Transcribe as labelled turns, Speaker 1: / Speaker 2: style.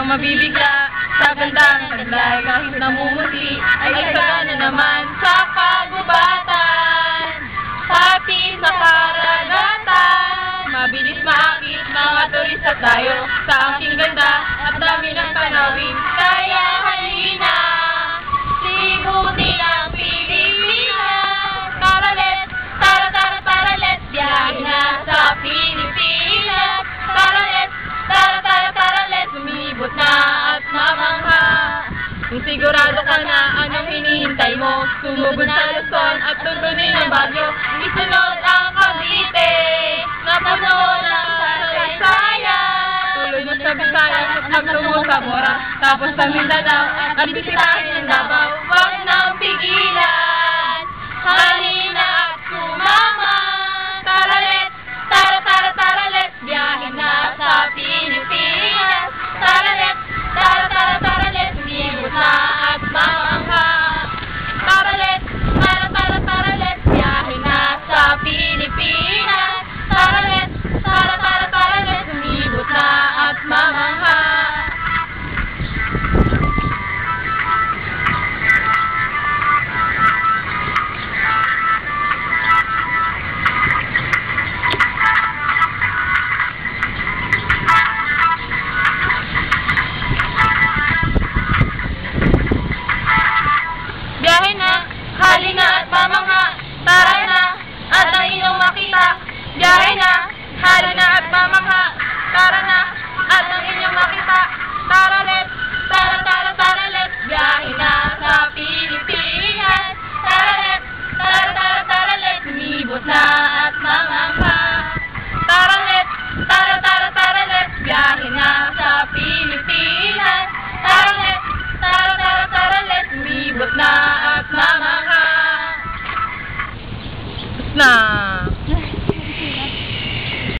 Speaker 1: mabibigla sa ganda ng taglay. Kahit namumuti ay sagana naman sa kagubatan. Pati sa karagatan, mabilis maakit mga turista tayo sa aking ganda at dami ng tanawin. Kaya halina, libutin ang Pilipinas. Tara let's, let's biyahe na sa Pilipinas. Tara let's, lumibot na at mamangha. Kung sigurado ka na anong hinihintay mo, sumugod sa Luzon at tutuloy ng Baguio. Isunod ang Cavite na puno ng kasaysayan. Tuloy mo sa Visayas at magtungo sa Bora, tapos sa Mindanao at bisitahin ang Davao. Huwag nang pigilan.